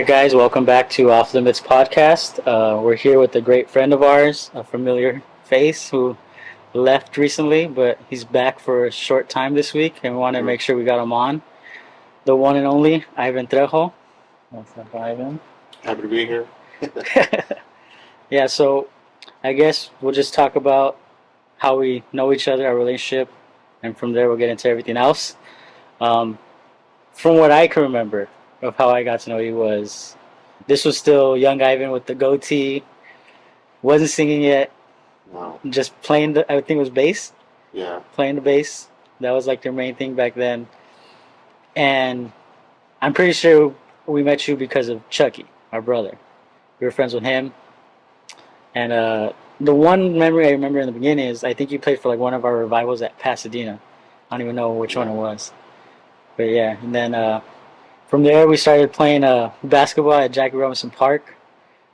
right, guys, welcome back to Off Limits Podcast. We're here with a great friend of ours, a familiar face who left recently, but he's back for a short time this week, and we want to make sure we got him on. The one and only Ivan Trejo. What's up, Ivan? Happy to be here. Yeah, so I guess we'll just talk about how we know each other, our relationship, and from there we'll get into everything else. From what I can remember of how I got to know you was this was still young Ivan with the goatee, wasn't singing yet, Wow. just playing the, I think it was bass, Yeah. playing the bass. That was like their main thing back then. And I'm pretty sure we met you because of Chucky, our brother. We were friends with him. And the one memory I remember in the beginning is I think you played for like one of our revivals at Pasadena. I don't even know which one it was. But yeah, and then from there we started playing basketball at Jackie Robinson Park.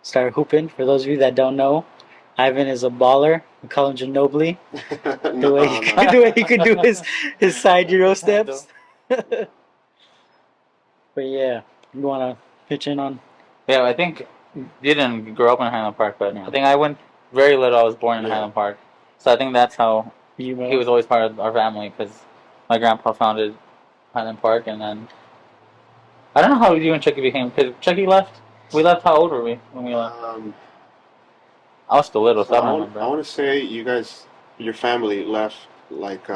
Started hooping. For those of you that don't know, Ivan is a baller. We call him Ginobili. The way he could do his side Euro steps. But yeah, you want to pitch in on? Yeah, I think you didn't grow up in Highland Park, but I think I went very little. I was born in Highland Park, so I think that's how he was always part of our family because my grandpa founded Highland Park, and then I don't know how you and Chucky became. Because Chucky left. We left. How old were we when we left? I was still little, so I don't remember. I want to say you guys, your family left like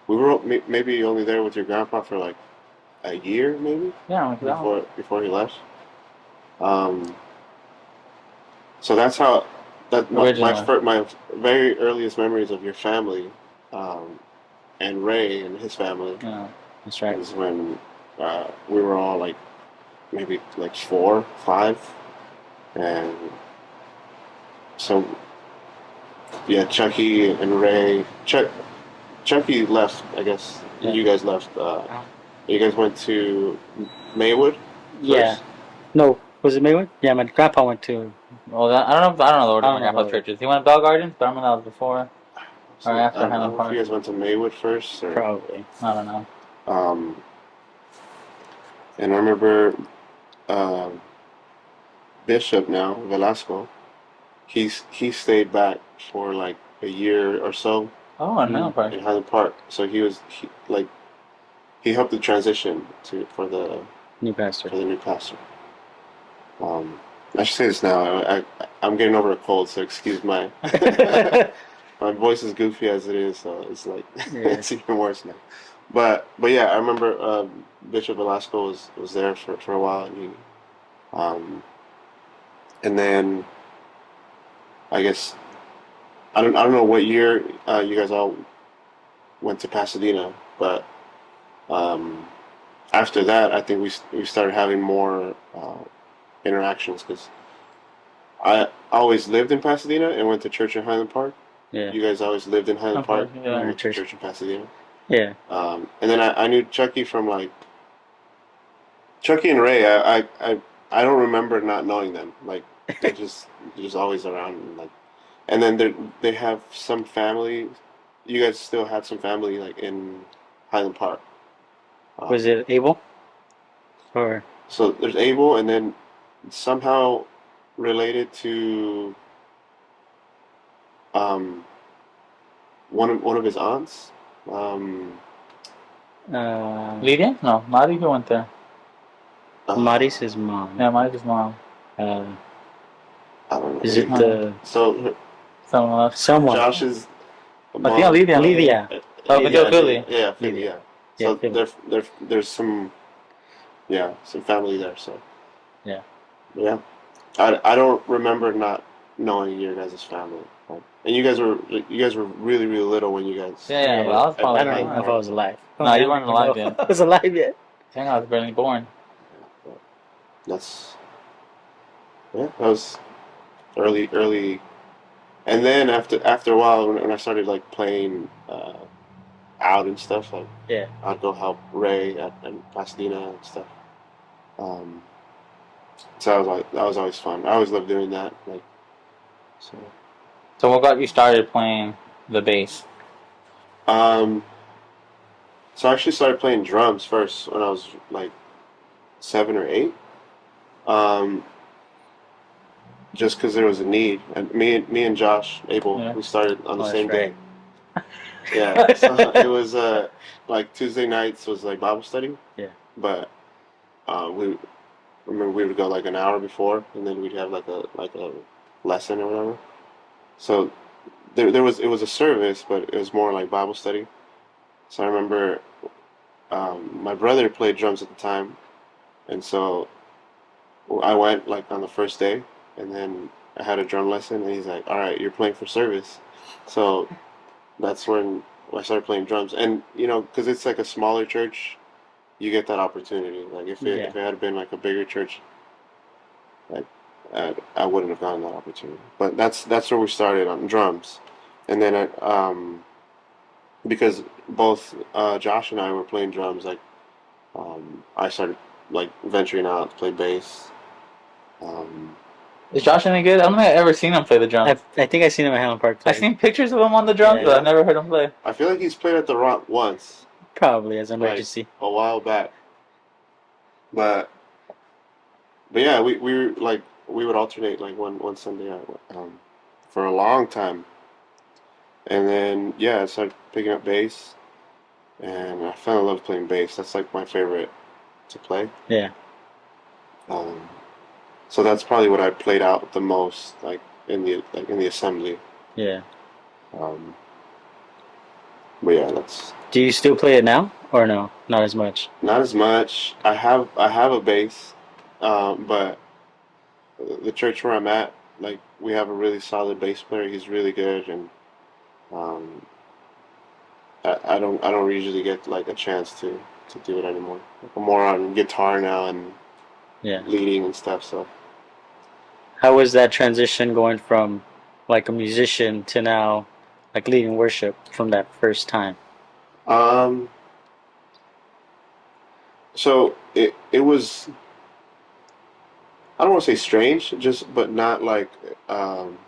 we were maybe only there with your grandpa for like a year, maybe. Yeah, like before he left. So that's how my very earliest memories of your family, and Ray and his family. Yeah, that's right. Is when we were all like maybe like 4, 5, and so yeah, Chucky and Ray. Chucky left, I guess. Yeah. You guys left. You guys went to Maywood. Yeah. No, was it Maywood? Yeah, my grandpa went to. Well, I don't know the order of my grandpa's churches. He went to Bell Gardens, but I remember that was before or after Highland Park. If you guys went to Maywood first, or Probably. I don't know. And I remember Bishop now Velasco. He stayed back for like a year or so. Oh, in Highland Park. In Highland Park, so he helped the transition for the new pastor. I should say this now. I'm getting over a cold, so excuse my my voice is goofy as it is, so it's like it's even worse now. But yeah, I remember Bishop Velasco was there for a while, and then I guess I don't know what year you guys all went to Pasadena, but after that, I think we started having more interactions because I always lived in Pasadena and went to church in Highland Park. Yeah. You guys always lived in Highland Park. Yeah. And went to church in Pasadena. Yeah. And then I knew Chucky from like Chucky and Ray. I don't remember not knowing them. Like they're just always around. And then they have some family. You guys still had some family like in Highland Park. Was it Abel? Or so there's Abel, and then somehow related to one of his aunts. Lydia? No, Mari who went there. Mari's his mom. Yeah, Mari's his mom. I don't know. Is it the someone else? Someone. Josh's mom. I think Lydia. Oh, Philly. Yeah, Philly. Yeah. So there's some family there. So yeah. I don't remember not knowing your guys' family. And you guys were really really little when you guys. Yeah. Well, I was probably. I don't even know if I was alive. No, you weren't alive yet. I was alive yet. I think I was barely born. That was early, and then after a while when I started like playing out and stuff, like I'd go help Ray and Pasadena and stuff. So that was always fun. I always loved doing that. So what got you started playing the bass? So I actually started playing drums first when I was like 7 or 8. Um, just because there was a need, and me and Josh Abel, Yeah. we started on the Oh, same that's day. right. Yeah, so it was like Tuesday nights was like Bible study, Yeah. but we remember we would go like an hour before, and then we'd have like a lesson or whatever. So there was it was a service, but it was more like Bible study. So I remember my brother played drums at the time, and so I went like on the first day, and then I had a drum lesson, and he's like, "All right, you're playing for service." So that's when I started playing drums, and because it's like a smaller church, you get that opportunity. Like Yeah. if it had been like a bigger church, like I wouldn't have gotten that opportunity. But that's where we started on drums, and then because both Josh and I were playing drums, like I started like venturing out to play bass. Um, Is Josh any good? I don't think I've ever seen him play the drums. I think I've seen him at Highland Park I've play. seen pictures of him on the drums, Yeah. but I've never heard him play. I feel like he's played at the Rock once, Probably as an like emergency. a while back. But yeah, we were like we would alternate like one Sunday for a long time, and then yeah, I started picking up bass, and I fell in love playing bass. That's like my favorite to play. Yeah. Um, so that's probably what I played out the most, like in the assembly. Yeah. Um, but yeah, that's Do you still play it now or no? Not as much. not as much. I have a bass, but the church where I'm at, like we have a really solid bass player. He's really good, and um, I don't usually get like a chance to do it anymore. Like, I'm more on guitar now and Yeah. leading and stuff. So How was that transition going from like a musician to now like leading worship from that first time? um, so it was, I don't want to say strange, just but not like um,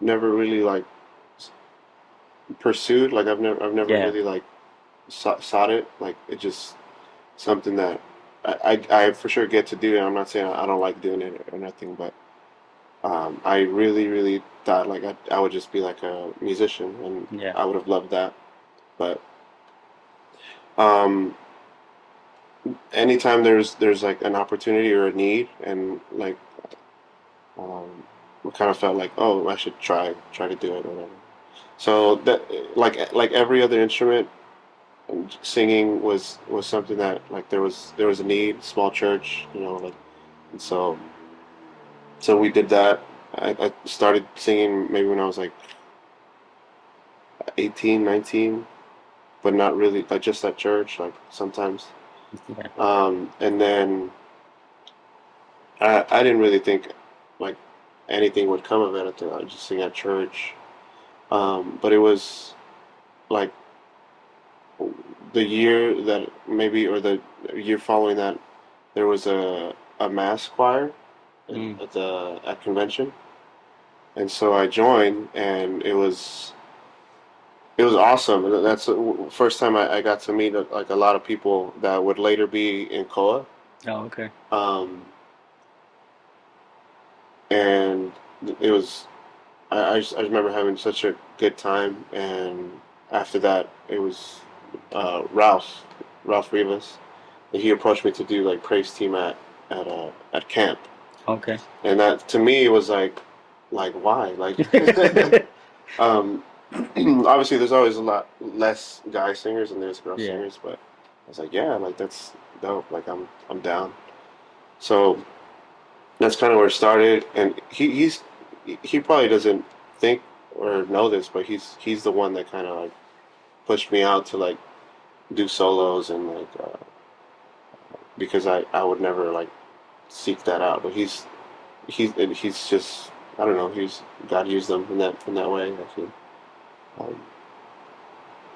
never really like pursued. Like I've never Yeah. really like sought it. Like it just something that I for sure get to do. And I'm not saying I don't like doing it or nothing, but I really really thought like I would just be like a musician, and Yeah. I would have loved that. But um, anytime there's like an opportunity or a need, and like we kind of felt like, oh, I should try to do it or whatever. So that like every other instrument, and singing was something that like there was a need, small church, like, and so we did that. I started singing maybe when I was like 18, 19, but not really like just at church, like sometimes. Yeah. And then I didn't really think like anything would come of it until I was just sing at church. But it was like the year that maybe or the year following that there was a mass choir Mm. at convention, and so I joined, and it was awesome. That's the first time I got to meet like a lot of people that would later be in Koa. Oh, okay. Um, and it was I remember having such a good time, and after that it was Ralph Rivas, and he approached me to do like praise team at camp, Okay. and that to me was like why like um, obviously there's always a lot less guy singers than there's girl Yeah. singers, but I was like, yeah, like that's dope, like I'm down. So that's kind of where it started, and he probably doesn't think or know this, but he's the one that kind of like pushed me out to like do solos, and like because I would never like seek that out, but he's just, I don't know, he's God used them in that way, I feel. Um,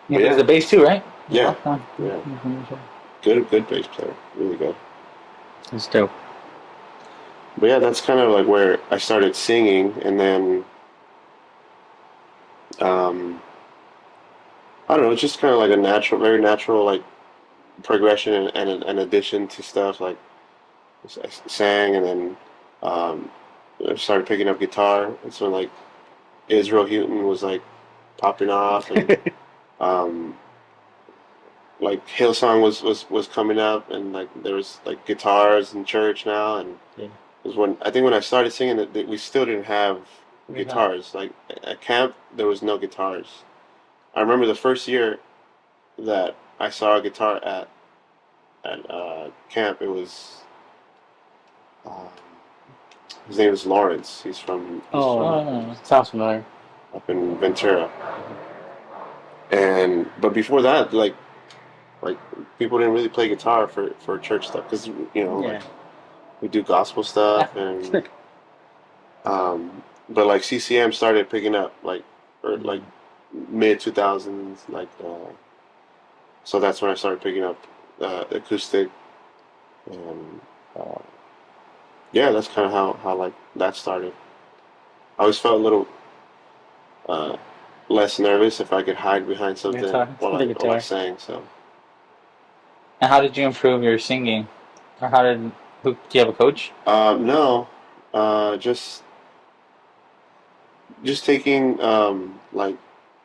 Yeah, but there's yeah, a bass too, right? yeah, Yeah. yeah, good bass player, really good. That's dope. But yeah, that's kind of like where I started singing, and then um, I don't know, it's just kind of like a natural, very natural like progression and addition to stuff. Like I sang, and then I started picking up guitar. It's when like Israel Houghton was like popping off, and um, like Hillsong was coming up, and like there was like guitars in church now, and it was when I started singing that we still didn't have guitars. Like at camp, there was no guitars. I remember the first year that I saw a guitar at camp. It was um, his name is Lawrence. Sounds familiar. Up in Ventura, and but before that, like people didn't really play guitar for church stuff because like we do gospel stuff and but like CCM started picking up like mid 2000s so that's when I started picking up acoustic and yeah, that's kind of how like that started. I always felt a little less nervous if I could hide behind something while I sang. So. And how did you improve your singing? Or do you have a coach? No, just taking like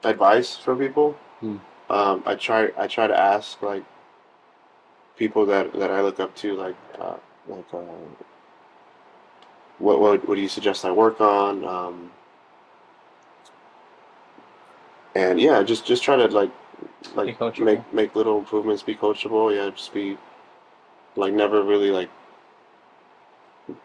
advice from people. I try to ask like people that I look up to like what do you suggest I work on? And yeah, just try to like make little improvements, be coachable. Yeah, just be like never really like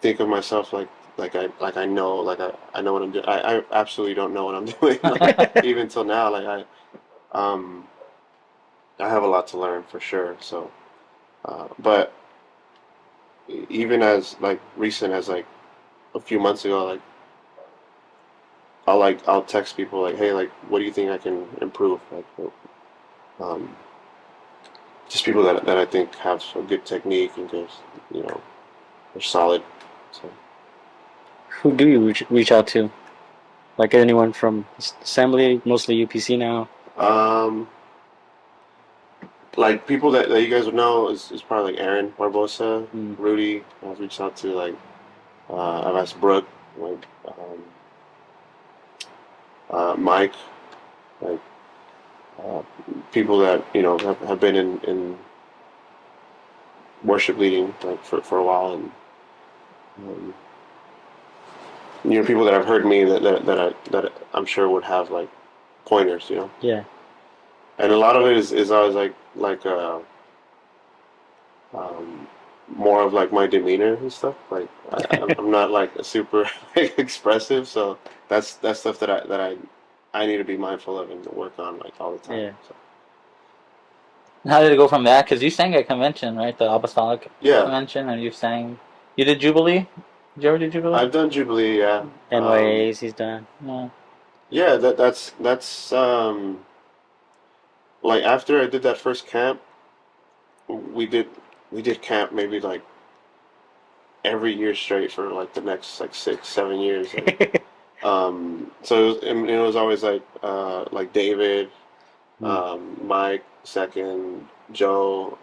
think of myself like I know I know what I'm doing. I absolutely don't know what I'm doing. Like, even till now, like I have a lot to learn for sure. So, but even as like recent as like a few months ago, I'll text people like, hey, like what do you think I can improve? Like, um, just people that I think have a good technique and just they're solid. So. Who do you reach out to? Like anyone from Assembly, mostly UPC now? Like people that you guys would know is probably like Aaron Barbosa, Rudy. I've reached out to like I've asked Brooke, like Mike, like uh, people that have been in worship leading like for a while, and um, people that have heard me that I'm sure would have like pointers, Yeah. And a lot of it is always more of like my demeanor and stuff. Like I'm not like a super expressive, so that's stuff that I need to be mindful of and work on like all the time. Yeah. So. How did it go from that? Because you sang at convention, right? The Apostolic Yeah. Convention, and you did Jubilee? Did you ever do Jubilee? I've done Jubilee, yeah. NYAs he's done. Yeah. Yeah, that's like after I did that first camp, we did camp maybe like every year straight for like the next like 6-7 years. So it was always like David, Mike, Second, Joe,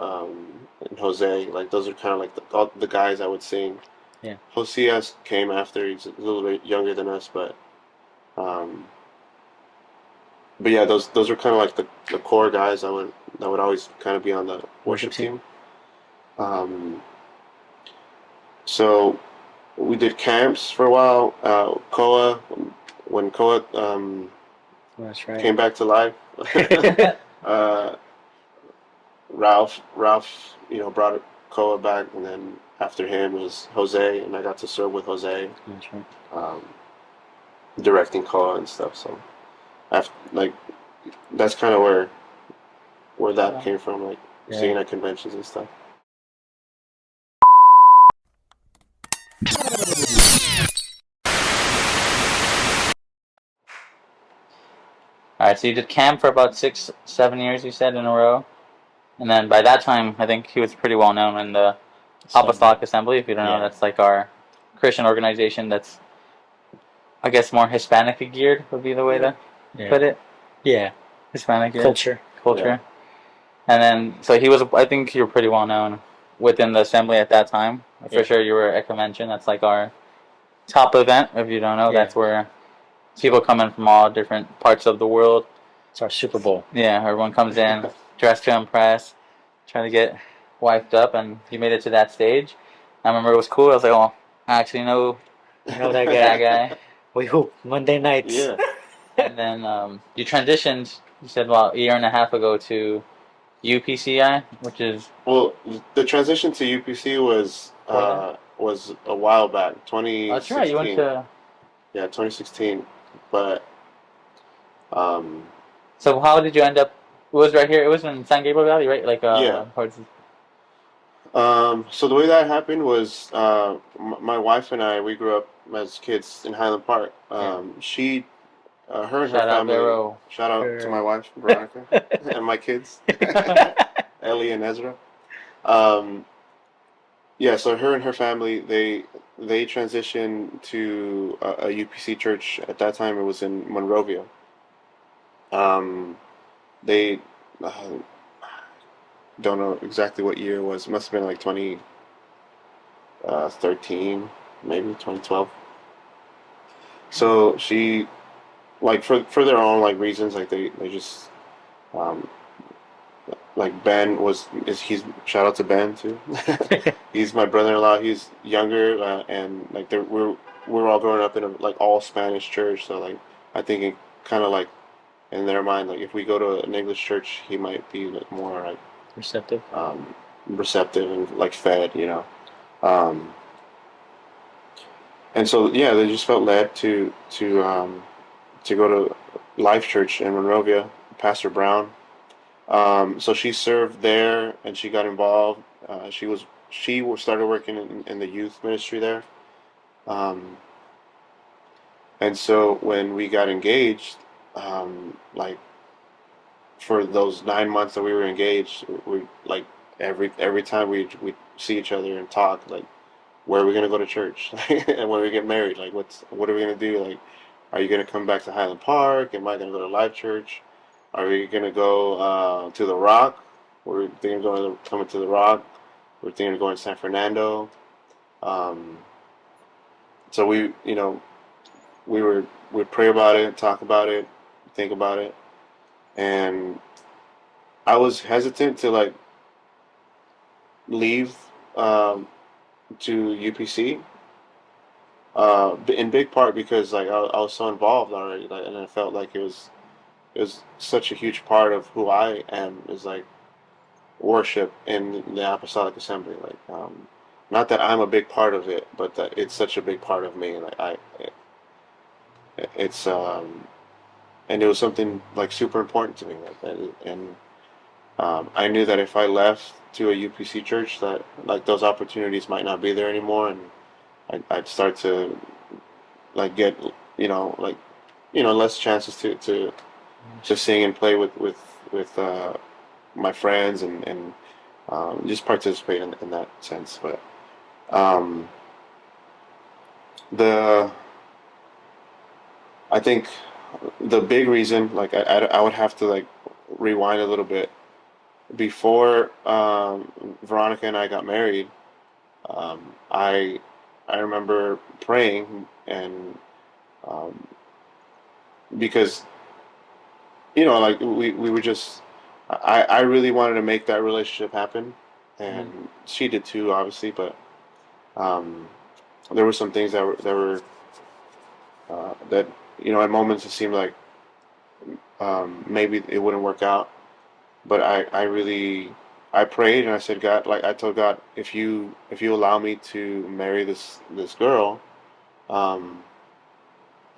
and Jose. Like those are kind of like all the guys I would sing. Yeah. Josias came after. He's a little bit younger than us, um, but yeah, those are kind of like the core guys that would always kind of be on the worship team. So we did camps for a while. Koa, when Koa That's right. came back to life. Ralph, brought Koa back, and then after him was Jose, and I got to serve with Jose. That's right. Directing Koa and stuff. So, that's kind of where that came from, like singing at conventions and stuff. All right, so you did camp for about 6-7 years, you said, in a row. And then by that time, I think he was pretty well known in the Apostolic Assembly. If you don't know, that's like our Christian organization that's, I guess, more Hispanic geared would be the way to put it. Yeah. Hispanic Culture. Yeah. And then, so he was. I think you're pretty well known within the assembly at that time. For Yeah. sure, you were at convention. That's like our top event. If you don't know, Yeah. that's where people come in from all different parts of the world. It's our Super Bowl. Yeah, everyone comes in dressed to impress, trying to get wiped up, and he made it to that stage. I remember it was cool. I was like, oh, I actually know You know that that guy? guy. We hoop Monday nights. Yeah. And then you transitioned. You said about a year and a half ago to UPCI, which is Well, the transition to UPC was a while back, oh, that's right. You went 2016. to. Yeah, 2016. But um, So how did you end up? It was right here. It was in San Gabriel Valley, right? Like yeah. towards. So the way that happened was my wife and I, we grew up as kids in Highland Park. Her and her Shout out family. Vero. Shout out to Her- my wife Veronica and my kids, Ellie and Ezra. Um, yeah, so her and her family, they transitioned to a UPC church. At that time, it was in Monrovia. Um, they uh, don't know exactly what year it was. It must have been like 2013, maybe 2012. So she, like, for their own like reasons, like they just um, like Ben he's shout out to Ben too. He's my brother-in-law. He's younger, and like we're all growing up in a like all Spanish church. So like I think it kind of like in their mind, like if we go to an English church, he might be like more like Receptive. receptive and like fed, you know. Um, and so yeah, they just felt led to go to Life Church in Monrovia, Pastor Brown. So she served there, and she got involved. Started working in the youth ministry there. Um, and so when we got engaged, like for those 9 months that we were engaged, we like every time we see each other and talk, like where are we gonna go to church, and when we get married, like what are we gonna do, like are you gonna come back to Highland Park? Am I gonna go to Life Church? Are we gonna go to the Rock? We're thinking of coming to the Rock. We're thinking of going to San Fernando. Um, so we pray about it, talk about it, think about it, and I was hesitant to like leave um, to UPC. In big part because like I was so involved already, like, and I felt like it was such a huge part of who I am is like worship in the Apostolic Assembly. Like, not that I'm a big part of it, but that it's such a big part of me. Like, it's and it was something like super important to me. Like, and I knew that if I left to a UPC church, that like those opportunities might not be there anymore, and I'd start to like get like less chances to sing and play with my friends and just participate in that sense. But um, the I think the big reason, like I would have to like rewind a little bit before Veronica and I got married. I remember praying and um, because like we were just I really wanted to make that relationship happen, and she did too, obviously. But um, there were some things that at moments it seemed like maybe it wouldn't work out. But I prayed and I said, God, like I told God, if you allow me to marry this girl, um,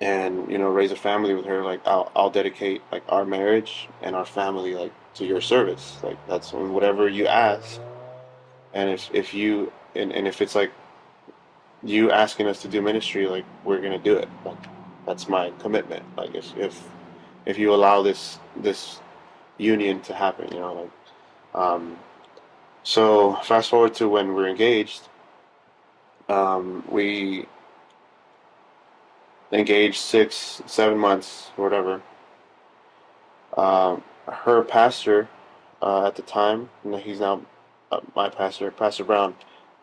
and raise a family with her, like I'll dedicate like our marriage and our family like to your service. Like that's whatever you ask. And if you and if it's like you asking us to do ministry, like we're gonna do it. Like that's my commitment. Like if you allow this union to happen, like so fast forward to when we're engaged. We engaged 6, 7 months or whatever. Her pastor at the time, and he's now my pastor, Pastor Brown.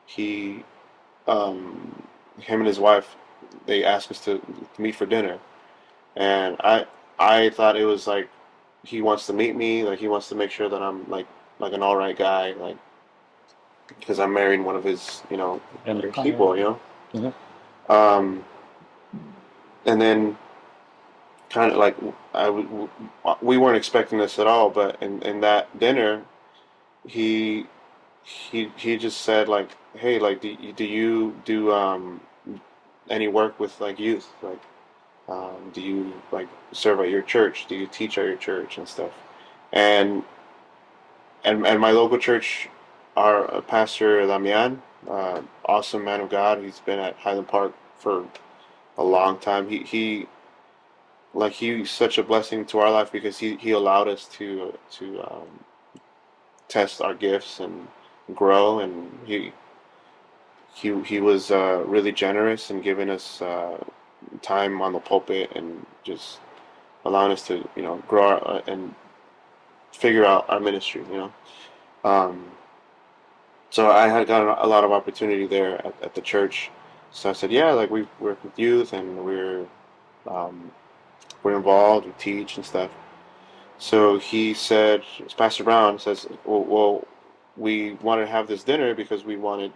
He, him and his wife, they asked us to meet for dinner, and I thought it was like he wants to meet me, like he wants to make sure that I'm like an all right guy, like because I'm marrying one of his Members. people, Mhm. Um, and then kind of like we weren't expecting this at all, but in that dinner, he he just said like, hey, like do you do any work with like youth, like do you like serve at your church, do you teach at your church and stuff, and and my local church, our pastor Damian, awesome man of God, he's been at Highland Park for a long time. He's such a blessing to our life because he allowed us to test our gifts and grow, and he was really generous in giving us time on the pulpit and just allowing us to grow and figure out our ministry. Um, so I had gotten a lot of opportunity there at the church. So I said, yeah, like we work with youth and um, we're involved, we teach and stuff. So he said, Pastor Brown says, well, we wanted to have this dinner because we wanted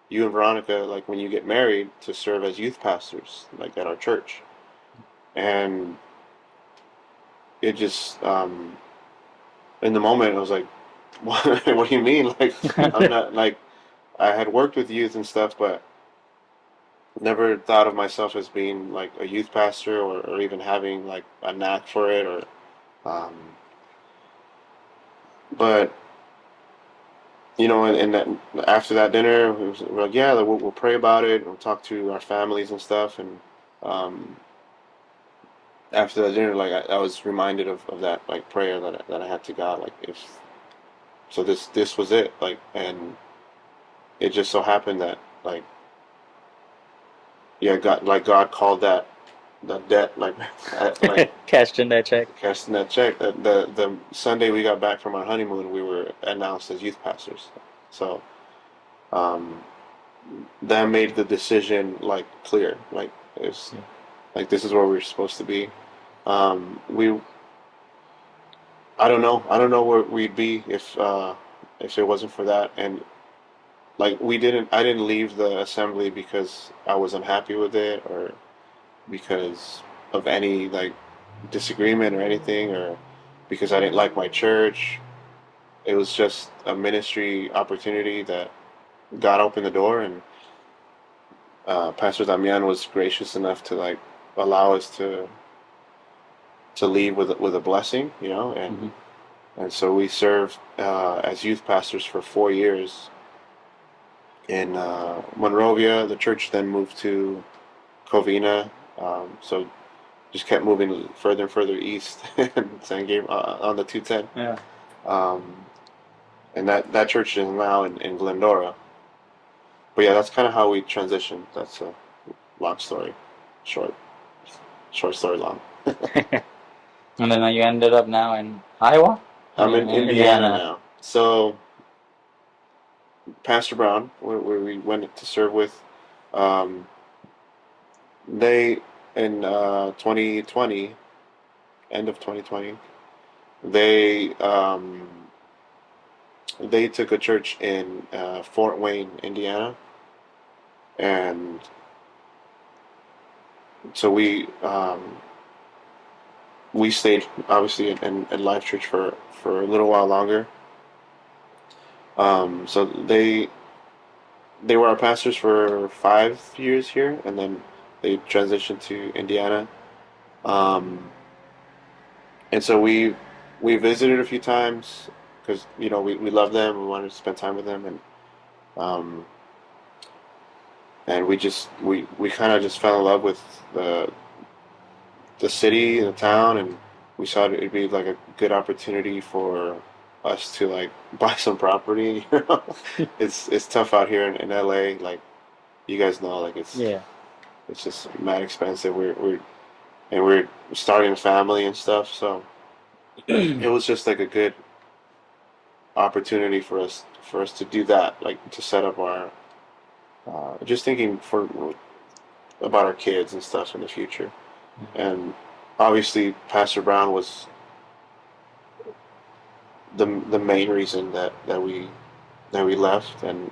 you and Veronica, like when you get married, to serve as youth pastors, like at our church. And it just, in the moment, I was like, what do you mean? Like, I'm not, like, I had worked with youth and stuff, but never thought of myself as being like a youth pastor or even having like a knack for it um, but and that after that dinner, we're like, yeah, like, we'll pray about it. We'll talk to our families and stuff. And um, after that dinner, like I was reminded of that like prayer that I had to God, like if so, this was it, like, and it just so happened that like yeah, God called that debt like Cashed in that check. casting that check. The Sunday we got back from our honeymoon, we were announced as youth pastors. So. Um, that made the decision like clear, like it's Yeah. like this is where we're supposed to be. We I don't know where we'd be if it wasn't for that. And like I didn't leave the assembly because I was unhappy with it or because of any like disagreement or anything or because I didn't like my church. It was just a ministry opportunity that God opened the door, and Pastor Damian was gracious enough to like allow us to leave with a blessing, Hmm. and so we served as youth pastors for 4 years in Monrovia. The church then moved to Covina, so just kept moving further and further east in San Gabriel on the 210, Yeah. um, and that church is now in Glendora. But yeah, that's kind of how we transitioned. That's a long story, short short story long. And then you ended up now in Iowa? I'm in In Indiana now. So Pastor Brown, where we went to serve with, um, they in 2020, end of 2020, they they took a church in Fort Wayne, Indiana, and so we stayed obviously in Life Church for a little while longer. So they were our pastors for 5 years here, and then they transitioned to Indiana. Um, and so we visited a few times because we love them. We wanted to spend time with them, um, and we kind of just fell in love with the city and the town, and we saw it'd be like a good opportunity for us to like buy some property. It's tough out here in LA, like you guys know, like Yeah. it's just mad expensive. We're starting a family and stuff, so it was just like a good opportunity for us to do that, like to set up our just thinking about our kids and stuff in the future. And obviously, Pastor Brown was the main reason that we left, and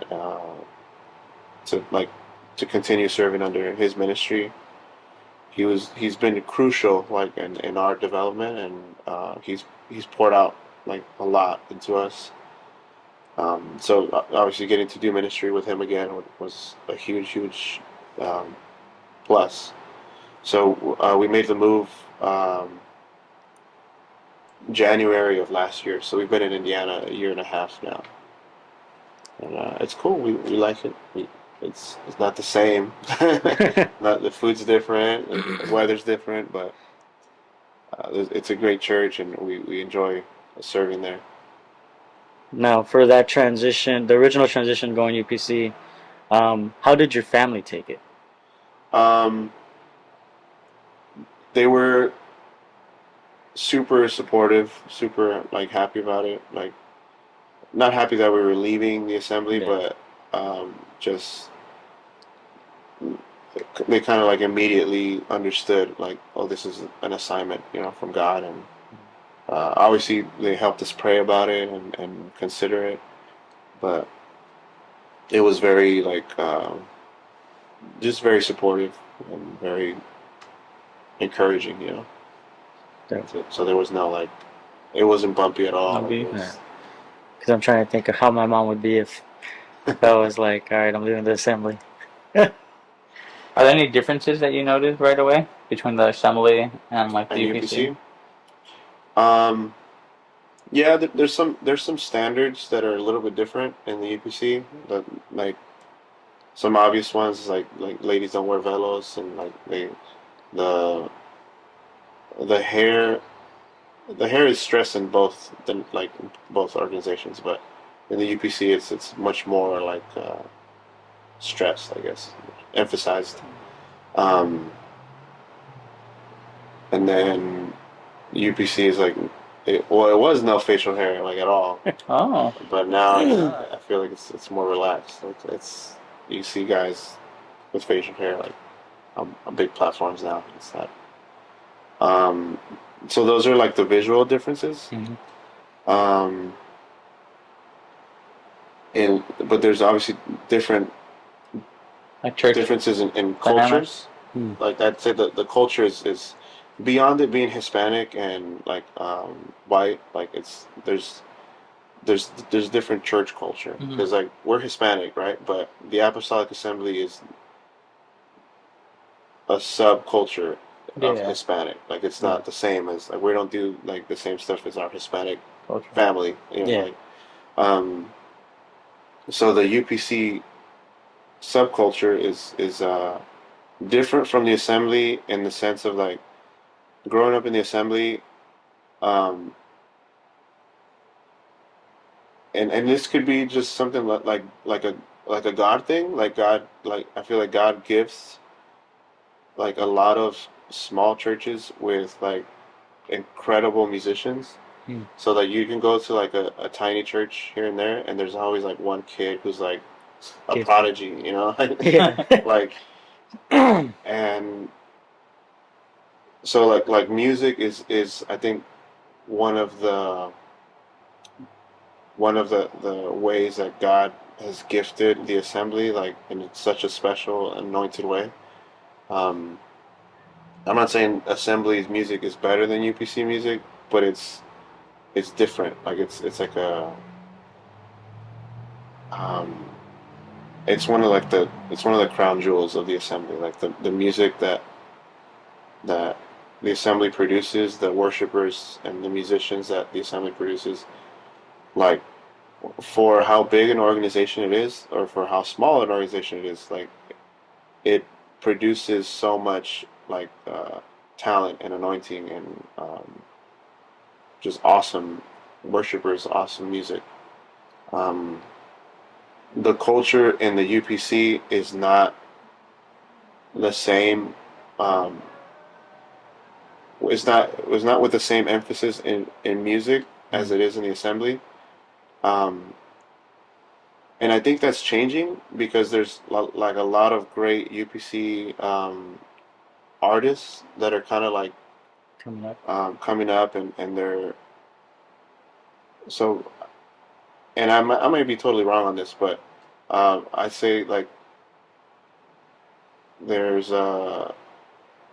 to like to continue serving under his ministry. He's been crucial like in our development, and he's poured out like a lot into us. So obviously, getting to do ministry with him again was a huge um, plus. So we made the move January of last year. So we've been in Indiana a year and a half now, and it's cool. We like it. It's not the same. Not the food's different, the weather's different, but it's a great church, and we enjoy serving there. Now, for that transition, the original transition going UPC, how did your family take it? Um, they were super supportive, super like happy about it. Like not happy that we were leaving the assembly, Yeah. but just they kind of like immediately understood like, oh, this is an assignment, from God, and obviously they helped us pray about it and consider it, but it was very like just very supportive and very encouraging. Yeah. So there was no like, it wasn't bumpy at all. Like, it was, Because I'm trying to think of how my mom would be if I was like, all right, I'm leaving the assembly. Are there any differences that you noticed right away between the assembly and like the and UPC? UPC. Yeah, there's some standards that are a little bit different in the UPC. But like some obvious ones, like ladies don't wear velos, and like the the hair the hair is stressed in both organizations, but in the UPC it's much more like stressed, I guess, emphasized. Um, and then UPC is like, it was no facial hair like at all, Oh, but now I feel like it's more relaxed. Like it's you see guys with facial hair like on big platforms now. It's not. Um, so those are like the visual differences. Mm-hmm. Um, but there's obviously different like church differences in dynamics. cultures. Like I'd say the culture is beyond it being Hispanic and like white. Like there's different church culture Mhm. because like we're Hispanic, right? But the Apostolic Assembly is a subculture of Yeah, Hispanic. Like it's not the same as like we don't do like the same stuff as our Hispanic culture. family. Yeah. Like um, so the UPC subculture is different from the assembly in the sense of like growing up in the assembly, um, and this could be just something like a God thing. Like God, like I feel like God gives like a lot of small churches with like incredible musicians. Hmm. So that you can go to like a tiny church here and there, and there's always like one kid who's like a Kid. prodigy. Yeah. Like, and so like music is I think one of the the ways that God has gifted the assembly like in such a special anointed way. Um, I'm not saying assembly's music is better than UPC music, but it's different. Like it's like a um, it's one of the crown jewels of the assembly. Like the music that the assembly produces, the worshipers and the musicians that the assembly produces, like for how big an organization it is, or for how small an organization it is, like it produces so much like talent and anointing and just awesome worshipers, awesome music. Um, the culture in the UPC is not the same. Um, it's not with the same emphasis in music as it is in the assembly. Um, and I think that's changing because there's like a lot of great UPC artists that are kind of like coming up, and they're so. And I might be totally wrong on this, but I say like there's the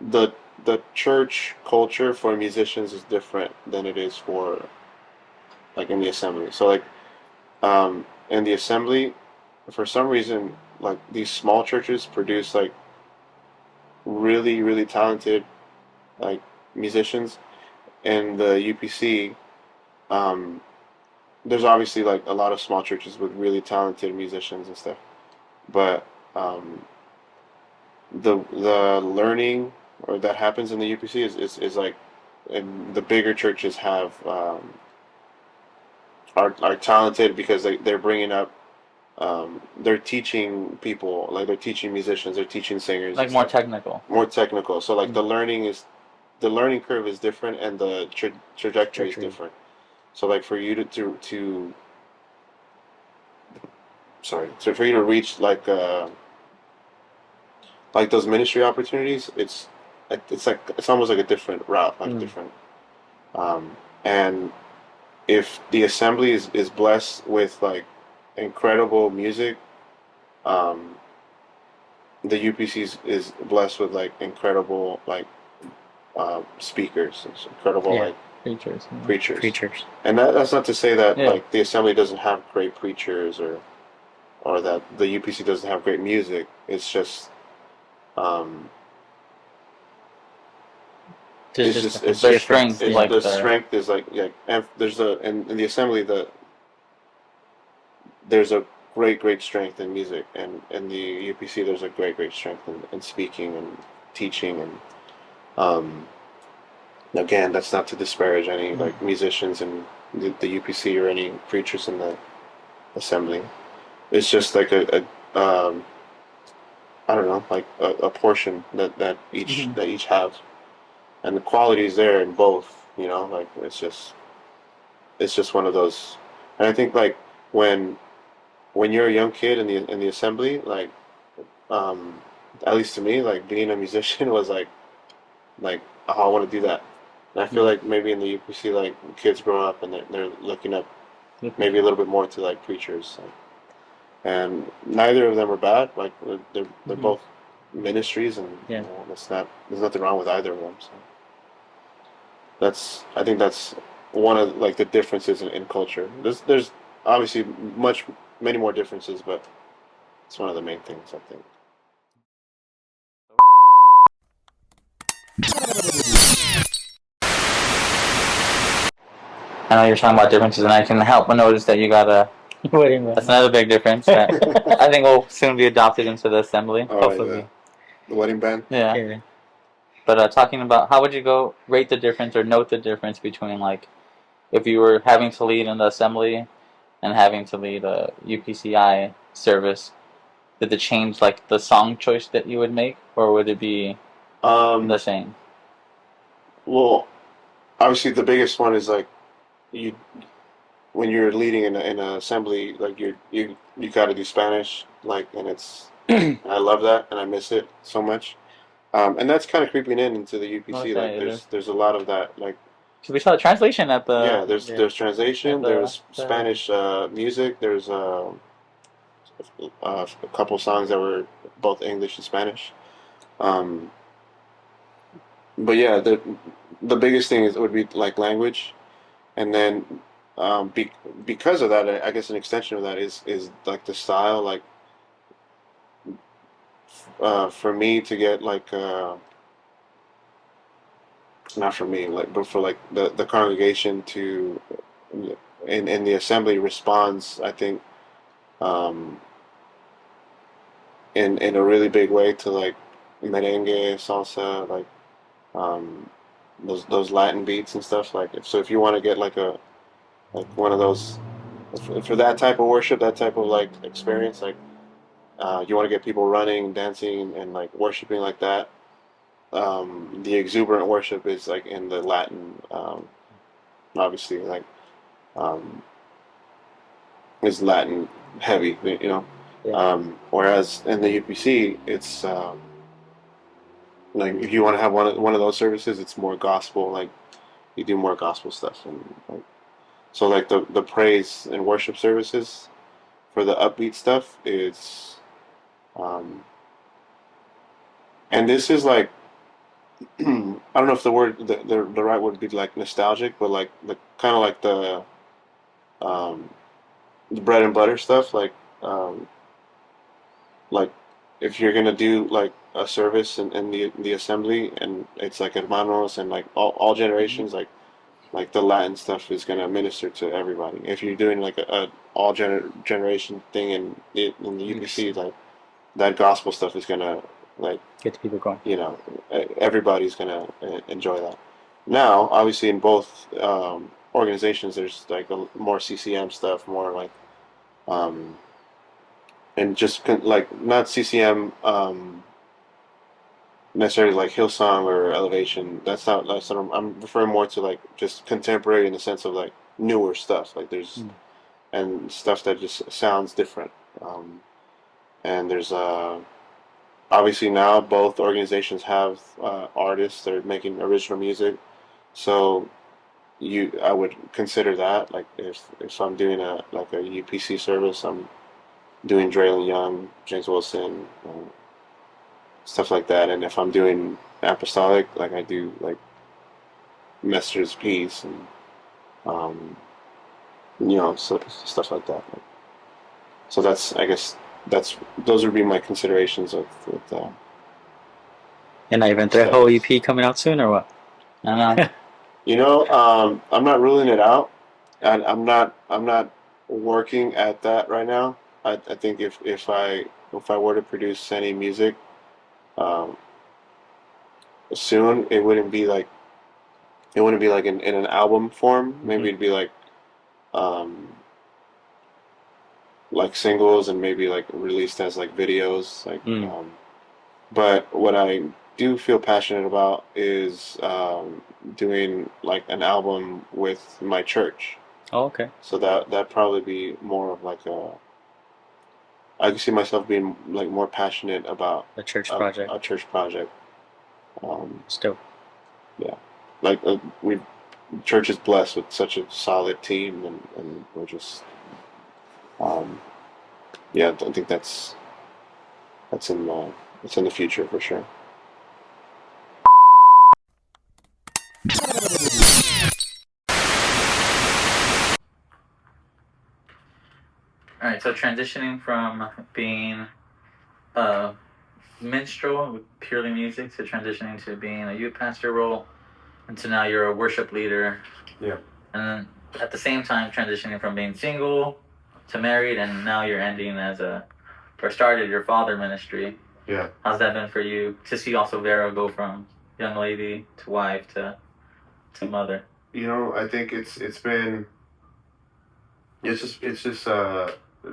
the church culture for musicians is different than it is for like in the assembly. So like in the assembly, for some reason, like these small churches produce like really really talented like musicians. In the UPC, um, there's obviously like a lot of small churches with really talented musicians and stuff, but the learning or that happens in the UPC is like, and the bigger churches have are talented because they're bringing up they're teaching people, like they're teaching musicians, they're teaching singers, Like and more stuff. technical. More technical. So like the learning curve is different, and the trajectory is different. So like for you to sorry, so for you to reach like those ministry opportunities, it's like it's almost like a different route, like different. And if the assembly is blessed with like incredible music, um, the UPC is blessed with like incredible like speakers, it's incredible like Preachers. preachers. And that's not to say that like the assembly doesn't have great preachers, or that the UPC doesn't have great music. It's just um, it's their just strength, like the their strength is like and there's in the assembly there's a great strength in music, and in the UPC there's a great strength in speaking and teaching, and um, again, that's not to disparage any like musicians in the UPC or any preachers in the assembly. It's just like a I don't know, like a portion that each have, and the quality is there in both. You know, like it's just one of those. And I think like when when you're a young kid in the assembly, like um, at least to me, like being a musician was like oh, I want to do that. And I feel like maybe in the UPC, like kids grow up and they're looking up maybe a little bit more to like preachers, and neither of them are bad. Like they're both ministries, and you know, that's not there's nothing wrong with either of them. So I think that's one of like the differences in culture. There's obviously many more differences, but it's one of the main things I think. I know you're talking about differences, and I can help but notice that you got a. That's another big difference that I think will soon be adopted into the assembly. All right, Hopefully. the wedding band. Yeah. But talking about how would you go rate the difference or note the difference between like if you were having to lead in the assembly and having to lead a UPCI service, did it change like the song choice that you would make, or would it be the same? Well, obviously the biggest one is like you when you're leading in an assembly, like you got to do Spanish, like, and it's I love that and I miss it so much. And that's kind of creeping into the UPC. Like, there's a lot of that. Like, so we saw the translation at the there's translation. There's Spanish music. There's a couple songs that were both English and Spanish. Um, but yeah, the biggest thing would be like language, and then because of that, I guess an extension of that is like the style. Like for me to get like not for me, like, but for like the congregation to in the assembly responds, I think, um, in a really big way to like merengue, salsa, like um, those Latin beats and stuff. Like, if you want to get like one of those for that type of worship, that type of like experience, like you want to get people running, dancing, and like worshiping like that. The exuberant worship is like in the Latin, obviously, like um, is Latin heavy, you know. Yeah. Whereas in the UPC, it's like if you want to have one of those services, it's more gospel. Like you do more gospel stuff, and like, so like the praise and worship services for the upbeat stuff is, um, and this is like I don't know if the right word would be like nostalgic, but like the kind of like um, the bread and butter stuff, um, like if you're gonna do like a service in the assembly and it's like hermanos and like all generations, like the Latin stuff is gonna minister to everybody. If you're doing like a all generation thing in the UPC, like that gospel stuff is gonna like Get the people going. you know everybody's gonna enjoy that. Now, obviously, in both organizations, there's like more CCM stuff, more like um, and just like not CCM necessarily like Hillsong or Elevation. That's not. I'm referring more to like just contemporary in the sense of like newer stuff. Like there's and stuff that just sounds different. Um, and there's obviously now both organizations have artists that are making original music. So I would consider that like if I'm doing a UPC service, I'm doing Draylen Young, James Wilson, stuff like that. And if I'm doing apostolic, like I do like Mester's Peace and um, stuff like that. So that's I guess those would be my considerations with And Ivan stuff. Trejo EP coming out soon or what? I don't know. You know, I'm not ruling it out. I'm not working at that right now. I think if I were to produce any music um, soon, it wouldn't be like in an album form. Maybe it'd be um, like singles and maybe like released as like videos. But what I do feel passionate about is doing like an album with my church. Oh, okay. So that probably be more of like I can see myself being like more passionate about The church project. a church project. Still. Yeah, like we church is blessed with such a solid team, and we're just um, yeah. I think that's in it's in the future for sure. All right, so transitioning from being a minstrel with purely music to transitioning to being a youth pastor role, and so now you're a worship leader. Yeah. And then at the same time transitioning from being single to married, and now you're ending or started your father ministry. Yeah. How's that been for you to see also Vera go from young lady to wife to mother? You know, I think it's been it's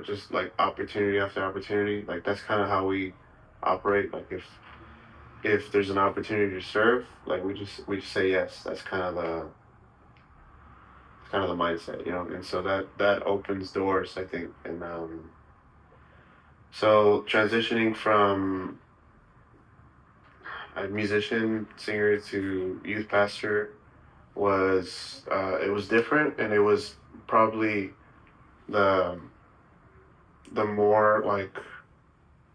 just like opportunity after opportunity. Like that's kind of how we operate. Like if there's an opportunity to serve, like we just say yes. That's kind of the mindset, you know. And so that opens doors, I think. And so transitioning from a musician singer to youth pastor was it was different, and it was probably the more like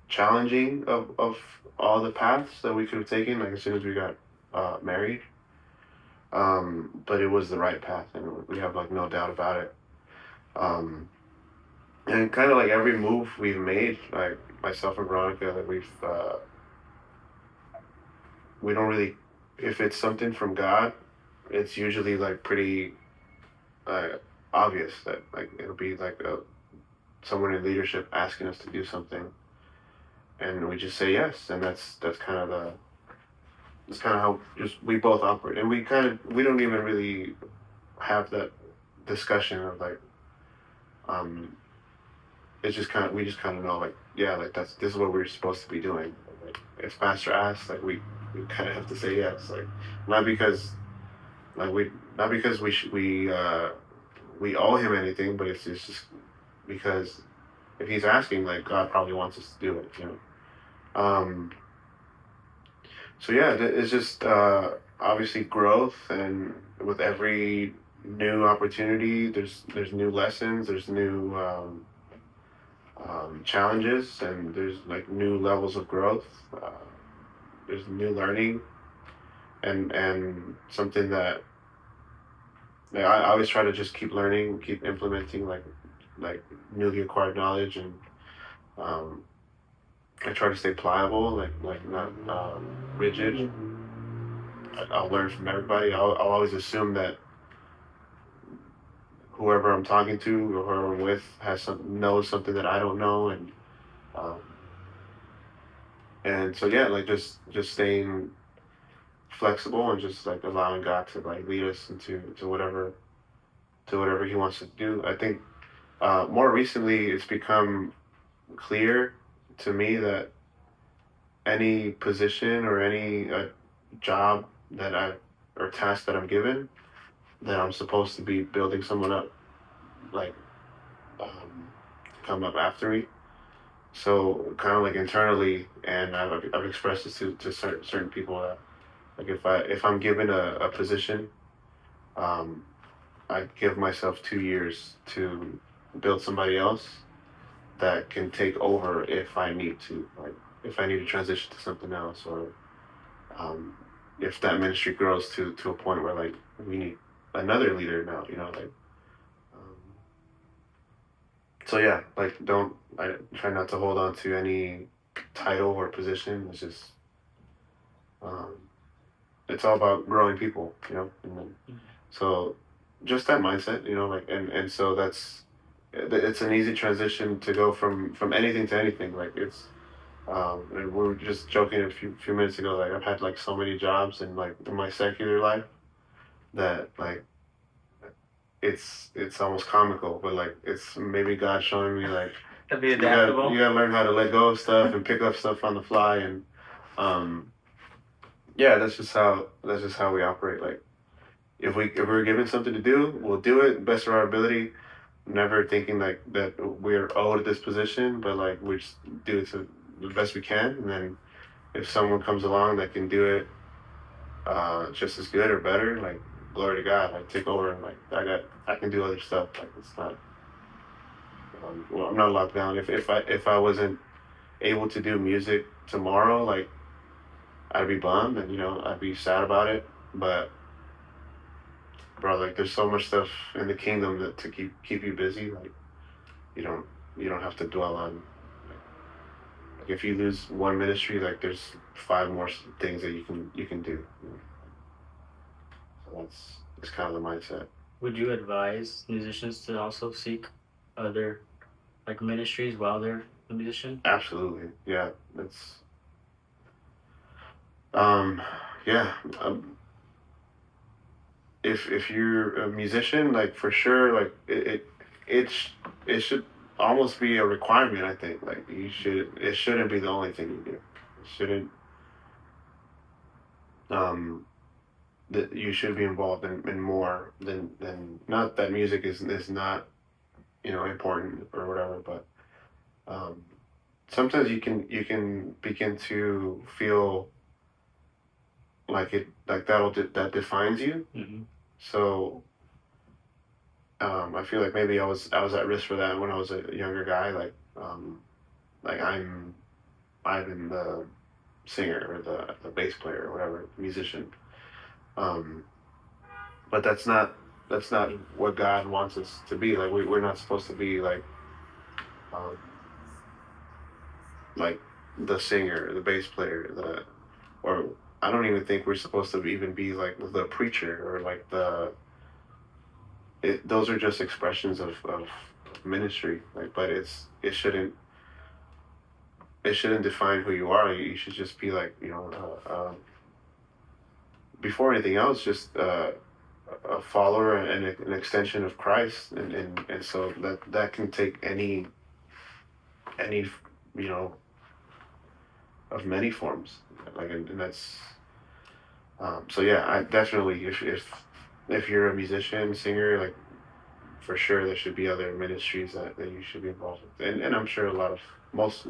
challenging of all the paths that we could have taken, like as soon as we got married. But it was the right path, and we have like no doubt about it. And kind of like every move we've made, like myself and Veronica, that we don't really, if it's something from God, it's usually like pretty uh, obvious that like it'll be like someone in leadership asking us to do something, and we just say yes, and that's kind of how just we both operate, and we don't even really have that discussion of like it's just we just kind of know like yeah, like this is what we're supposed to be doing. Like if pastor asks, like we kind of have to say yes, like not because like we not because we owe him anything, but it's just because if he's asking, like, God probably wants us to do it, you know. So yeah, it's just obviously growth, and with every new opportunity, there's new lessons, there's new challenges, and there's like new levels of growth. There's new learning, and something that I always try to just keep learning, keep implementing like newly acquired knowledge, and um, I try to stay pliable, like not rigid. I'll learn from everybody. I'll always assume that whoever I'm talking to or whoever I'm with knows something that I don't know, um, and so yeah, like just staying flexible and just like allowing God to like lead us into to whatever He wants to do. I think more recently it's become clear to me that any position or any job that or task that I'm given, that I'm supposed to be building someone up, like come up after me. So kind of like internally, and I've expressed this to certain people that like if I'm given a position, um, I give myself 2 years to build somebody else that can take over if I need to, like if I need to transition to something else, or um, if that ministry grows to a point where like we need another leader now, you know, like um, so yeah, like I try not to hold on to any title or position. It's just um, it's all about growing people, you know, and then, so just that mindset, you know, like and so it's an easy transition to go from anything to anything. Like it's and we were just joking a few minutes ago. Like I've had like so many jobs in my secular life that like it's almost comical, but like it's maybe God showing me like To be adaptable. you gotta learn how to let go of stuff and pick up stuff on the fly, and um, yeah, that's just how we operate. Like if we're given something to do, we'll do it best of our ability. Never thinking like that we're owed this position, but like we just do it to the best we can, and then if someone comes along that can do it just as good or better, like glory to God, like take over, and like I can do other stuff. Like it's not well, I'm not locked down. If I wasn't able to do music tomorrow, like I'd be bummed, and you know I'd be sad about it. But bro, like there's so much stuff in the kingdom that to keep you busy. Like you don't you don't have to dwell on. Like if you lose one ministry, like there's five more things that you can do. You know? So that's kind of the mindset. Would you advise musicians to also seek other like ministries while they're a musician? Absolutely, yeah. That's um, yeah. If you're a musician, like for sure, like it should almost be a requirement. I think like it shouldn't be the only thing you do. It shouldn't that you should be involved in more than not that music is not you know important or whatever, but um, sometimes you can begin to feel like that defines you. Mm-hmm. So I feel like maybe I was at risk for that when I was a younger guy. Like I'm Ivan the singer or the bass player or whatever musician. Um, but that's not what God wants us to be. Like we're not supposed to be um, like the singer, the bass player, or I don't even think we're supposed to even be like the preacher or like those are just expressions of ministry. Like, but it shouldn't define who you are. You should just be like you know before anything else, just a follower and an extension of Christ, and so that can take any you know of many forms, like and that's so yeah, I definitely if you're a musician, singer, like for sure there should be other ministries that you should be involved with, and I'm sure a lot of most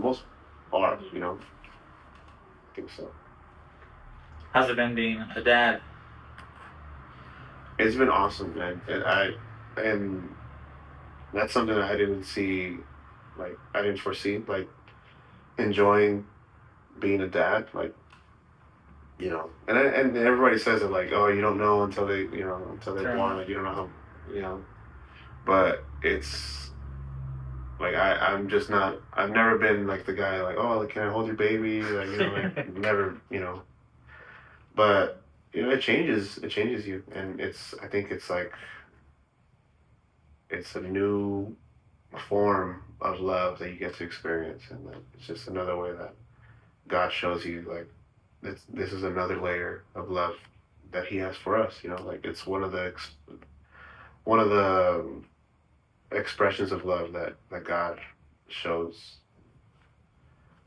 are, you know. I think so. How's it been being a dad? It's been awesome, man. And that's something that I didn't see, like I didn't foresee, like enjoying being a dad, like you know. And everybody says it like, oh, you don't know until they're Sure. born, like you don't know how, you know. But it's like I'm just not. I've never been like the guy like, oh, like, can I hold your baby? Like, you know, like never, you know. But you know, it changes you, and I think it's like it's a new form of love that you get to experience, and that it's just another way that God shows you like this is another layer of love that He has for us. You know, like it's one of the expressions of love that God shows.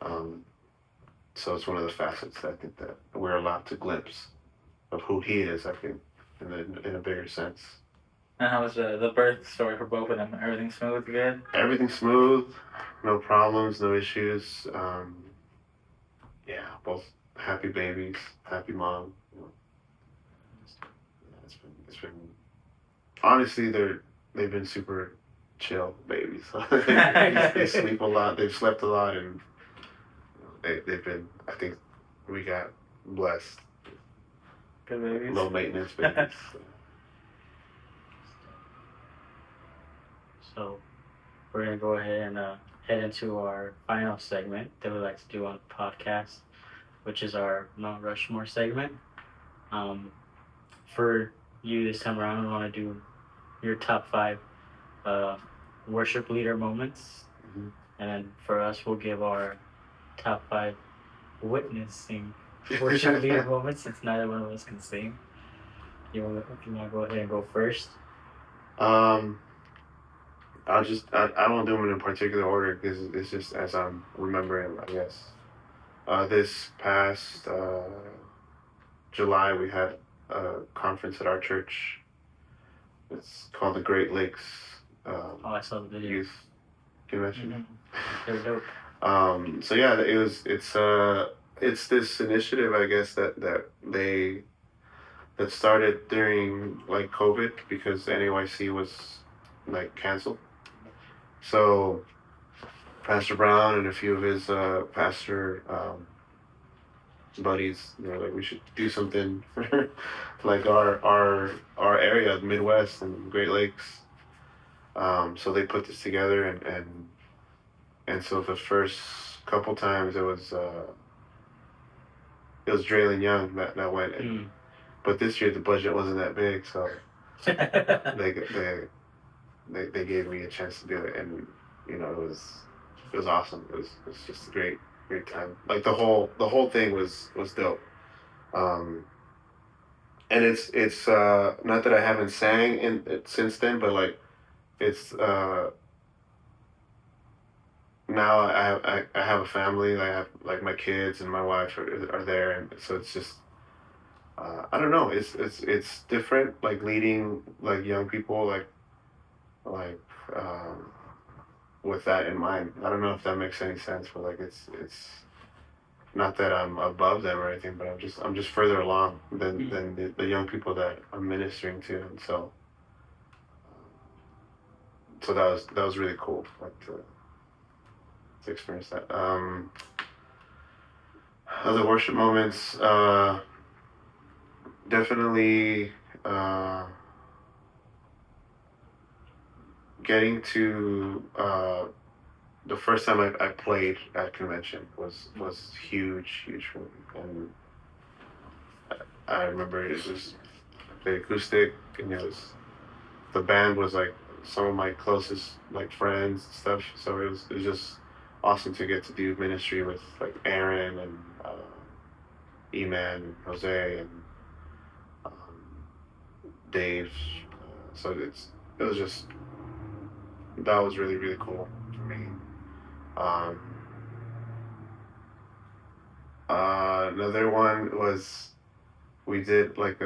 Um, so it's one of the facets that I think that we're allowed to glimpse of who He is. I think in a bigger sense. And how was the birth story for both of them? Everything smooth, good? Everything smooth, no problems, no issues. Yeah, both happy babies, happy mom. You know. Yeah, it's been honestly they've been super chill babies. They sleep a lot. They've slept a lot, and they've been. I think we got blessed. Good babies. Low maintenance babies. So we're gonna go ahead and head into our final segment that we like to do on the podcast, which is our Mount Rushmore segment. For you this time around, we want to do your top 5 worship leader moments, Mm-hmm. and then for us, we'll give our top 5 witnessing worship leader moments, since neither one of us can sing. If you want to go ahead and go first. I won't do them in a particular order because it's just as I'm remembering, I guess. This past July, we had a conference at our church. It's called the Great Lakes I saw the video. Youth Convention. They were dope. So yeah, it's this initiative, I guess, that started during like COVID because NAYC was like canceled. So Pastor Brown and a few of his pastor buddies, you know, like we should do something for like our area, the Midwest and Great Lakes. So they put this together, and so the first couple times it was Draylen Young that went, but this year the budget wasn't that big, so they gave me a chance to do it, and you know it was awesome. It was just a great time. Like the whole thing was dope. And it's not that I haven't sang in it since then, but like it's now I have a family. I have like my kids and my wife are there, and so it's just I don't know. It's different. Like leading like young people like with that in mind. I don't know if that makes any sense, but like it's not that I'm above them or anything, but I'm just further along than the young people that I'm ministering to, and so that was really cool, like to experience that. Other worship moments, definitely getting to the first time I played at convention was huge for me, and I remember it was the acoustic, and the band was like some of my closest like friends and stuff. So it was just awesome to get to do ministry with like Aaron and E-Man and Jose and Dave. So it was just that was really really cool for me. Another one was we did like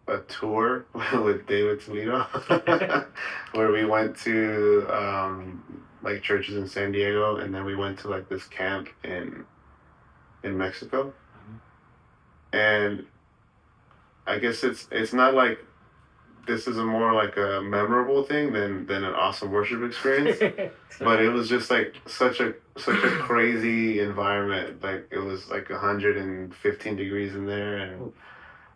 a tour with David Toledo, where we went to like churches in San Diego, and then we went to like this camp in Mexico, and I guess it's not like this is a more like a memorable thing than an awesome worship experience, but it was just like such a crazy environment. Like it was like 115 degrees in there, and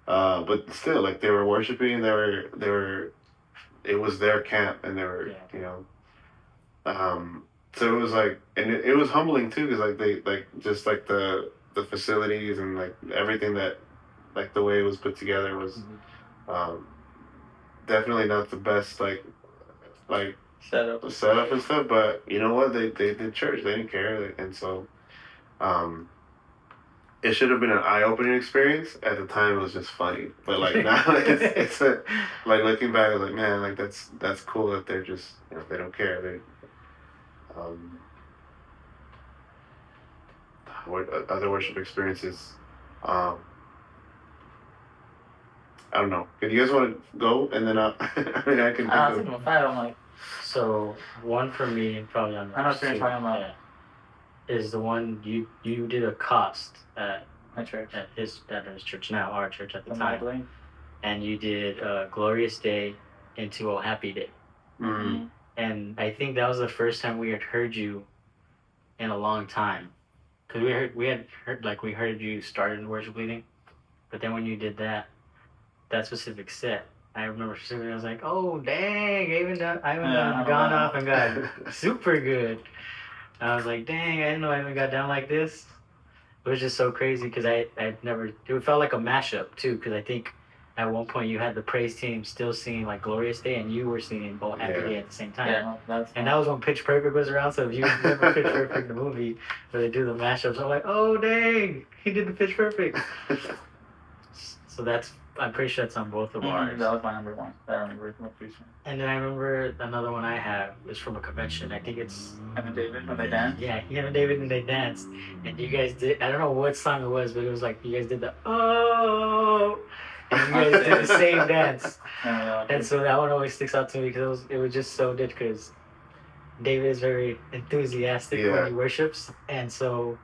but still like they were worshiping. They were it was their camp, and they were you know. So it was like, and it was humbling too, because like they like just like the facilities and like everything that like the way it was put together was definitely not the best like setup and stuff. But you know what, they did church. They didn't care, and so it should have been an eye-opening experience. At the time, it was just funny. But like now, it's like looking back, I was like, man, like that's cool that they're just they don't care. They other worship experiences. I don't know. If you guys want to go, and then I mean I can. I don't think I'm like. So one for me, probably on. I know what you're talking about. Yeah, is the one you did a cost at My church. at his church now, our church at the time, Magdalene. and you did Glorious Day into Oh Happy Day. Mm-hmm. And I think that was the first time we had heard you in a long time, because we had heard you started in worship leading, but then when you did that specific set, I remember specifically I was like, oh dang, Ivan gone off and got super good. I was like, dang, I didn't know Ivan got down like this. It was just so crazy because I'd never. It felt like a mashup too, because I think at one point you had the praise team still singing like Glorious Day, and you were singing Oh Happy Day at the same time. Yeah, and that was when Pitch Perfect was around. So if you remember Pitch Perfect, the movie where they do the mashups, I'm like, oh dang, he did the Pitch Perfect. So I'm pretty sure that's on both of ours. That was my number one. I remember most recent. And then I remember another one I have is from a convention. I think it's Him and David when they danced. Yeah, him and David and they danced, and you guys did. I don't know what song it was, but it was like you guys did the oh, and you guys did the same dance. And so that one always sticks out to me because it was just so good. Because David is very enthusiastic when he worships, and so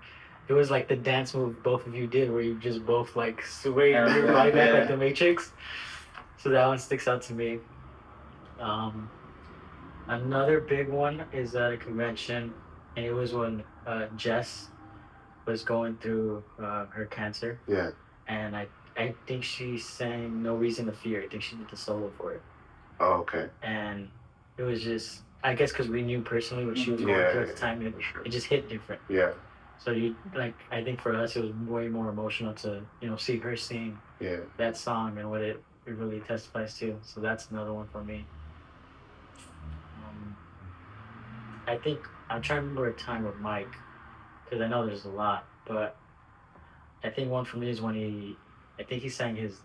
it was like the dance move both of you did, where you just both like sway your body back like the Matrix. So that one sticks out to me. Another big one is at a convention, and it was when Jess was going through her cancer. Yeah. And I think she sang No Reason to Fear. I think she did the solo for it. Oh, okay. And it was just, I guess because we knew personally what she was going through at the time, it just hit different. Yeah. So I think for us it was way more emotional to see her sing that song and what it really testifies to. So that's another one for me. I think I'm trying to remember a time with Mike, because I know there's a lot, but I think one for me is when he sang his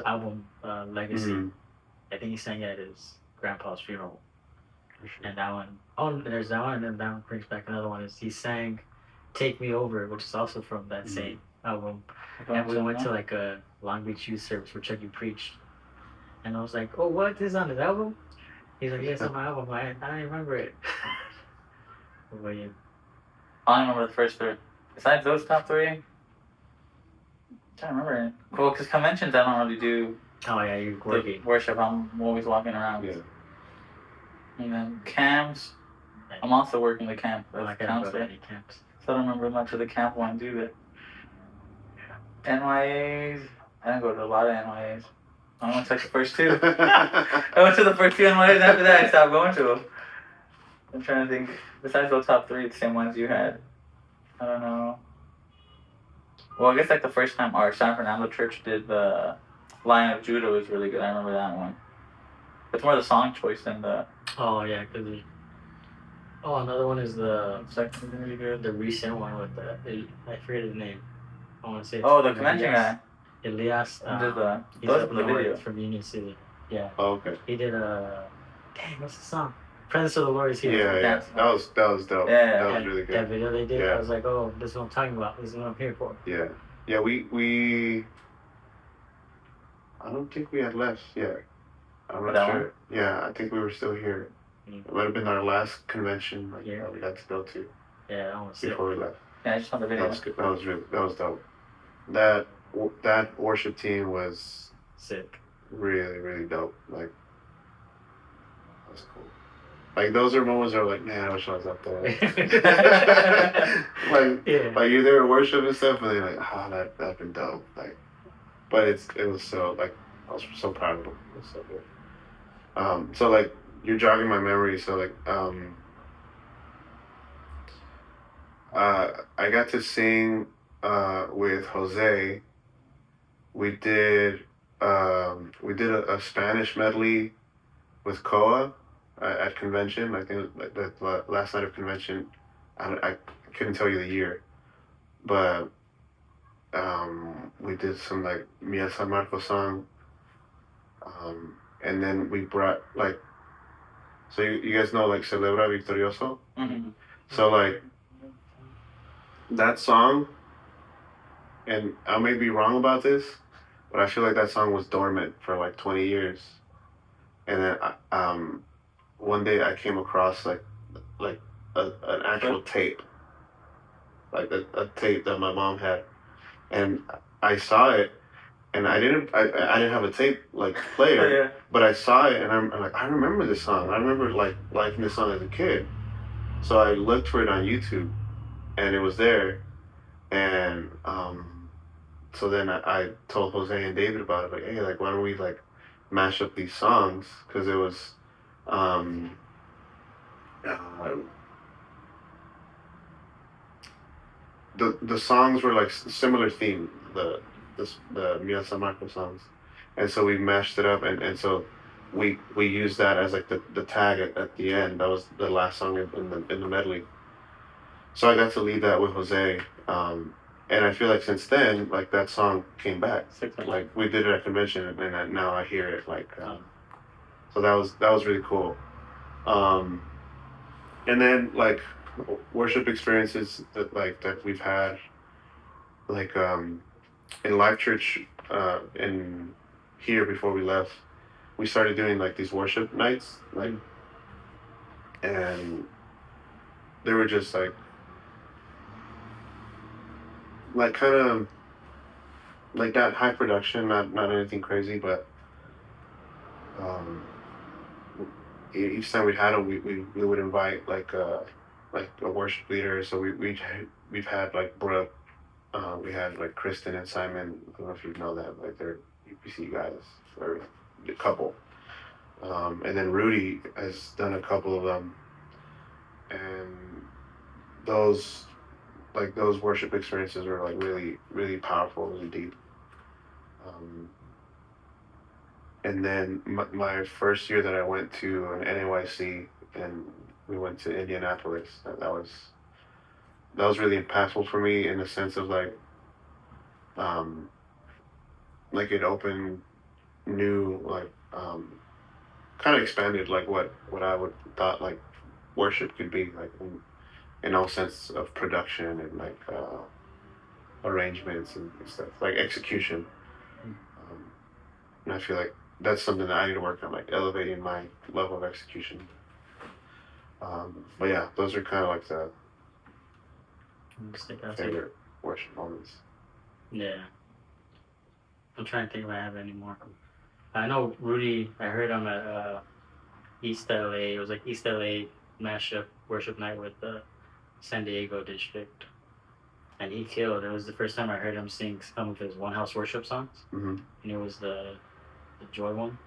album Legacy. Mm-hmm. I think he sang it at his grandpa's funeral. And that one, there's that one, and then that one brings back another one. Is he sang "Take Me Over," which is also from that same album. And we went to like a Long Beach youth service where Chucky preached, and I was like, "Oh, what? This is on his album?" He's like, "Yes, on my album." I don't remember it. What about you? I don't remember the first three. Besides those top three, I'm trying to remember it. Well, because conventions I don't really do. Oh yeah, you're working. Worship, I'm always walking around. Yeah. And then camps, I'm also working the camp as a counselor. Any camps. So I don't remember much of the camp ones either. NYAs, I didn't go to a lot of NYAs. I went to like the first two. I went to the first two NYAs, after that I stopped going to them. I'm trying to think, besides those top three, the same ones you had. I don't know. Well, I guess like the first time our San Fernando church did the Lion of Judah was really good. I remember that one. It's more the song choice than the... Oh yeah, because another one is the second really good. The recent one with I forget his name. I want to say. Oh, the convention guy. Elias. Did the he's up the video from Union City. Yeah. Oh, okay. He did dang, what's the song? Presence of the Lord is here. Yeah. That was dope. Yeah. That was really good. That video they did. Yeah. I was like, oh, this is what I'm talking about. This is what I'm here for. Yeah. Yeah. We I don't think we had left yet. I'm not That sure. one? Yeah, I think we were still here. It might have been our last convention that we got to go to. Yeah, that was before we left. Yeah, I just found the video. That was good. That was dope. That worship team was sick. really, really dope. Like, that's cool. Like, those are moments where I'm like, man, I wish I was up there. like you're there at worship and stuff, and they're like, that'd been dope. Like, but it was so, like, I was so proud of them. It was so good. So like, you're jogging my memory. So like, I got to sing with Jose. We did a Spanish medley with Koa at convention. I think it was like the last night of convention. I couldn't tell you the year, but we did some like Mia San Marco song, and then we brought like, so you guys know like Celebra Victorioso. Mm-hmm. So like that song, and I may be wrong about this, but I feel like that song was dormant for like 20 years. And then one day I came across like an actual tape, like a tape that my mom had, and I saw it, and I didn't have a tape like player, but I saw it, and I'm like, I remember this song. I remember like liking this song as a kid. So I looked for it on YouTube, and it was there, and so then I told Jose and David about it, like, hey, like, why don't we like mash up these songs, because it was the songs were like similar theme, the Mia San Marco songs, and so we mashed it up, and so we used that as like the tag at the end. That was the last song in the medley. So I got to lead that with Jose, and I feel like since then, like that song came back. Like we did it at convention, and now I hear it like. So that was really cool. And then like worship experiences that we've had, like in Life Church in here before we left, we started doing like these worship nights, like, and they were just like kind of like that high production, not anything crazy, but each time we had them, we would invite like a worship leader. So we've had like Brooke, we had like Kristen and Simon. I don't know if you know them, like they're UPCI guys, or a couple. And then Rudy has done a couple of them, and those worship experiences were like really, really powerful, really deep. And then my first year that I went to an NAYC, and we went to Indianapolis, that was really impactful for me, in the sense of like it opened new, like kind of expanded like what I would thought like worship could be, like in all sense of production and like arrangements and stuff, like execution. And I feel like that's something that I need to work on, like elevating my level of execution. But yeah, those are kind of like the favorite worship moments. Yeah. I'm trying to think if I have any more. I know Rudy, I heard him at East LA. It was like East LA mashup worship night with the San Diego district. And he killed. It was the first time I heard him sing some of his One House worship songs. Mm-hmm. And it was the Joy one.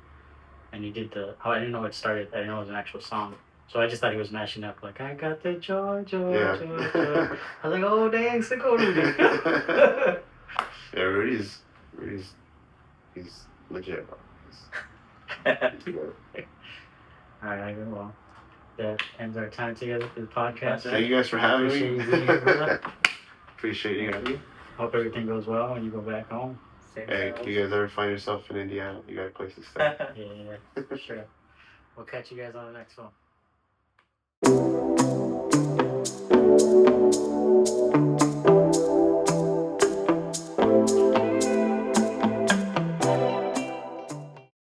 And he did I didn't know it started. I didn't know it was an actual song. So I just thought he was mashing up like, I got the joy, joy, joy, joy. I was like, oh dang, sick old Rudy. Yeah, Rudy's he's legit, bro. He's good. Alright, well, that ends our time together for the podcast. Thank you guys for having me. Appreciate you guys. Hope everything goes well when you go back home. Hey, you guys ever find yourself in Indiana, you got a place to stay. Yeah, for sure. We'll catch you guys on the next one.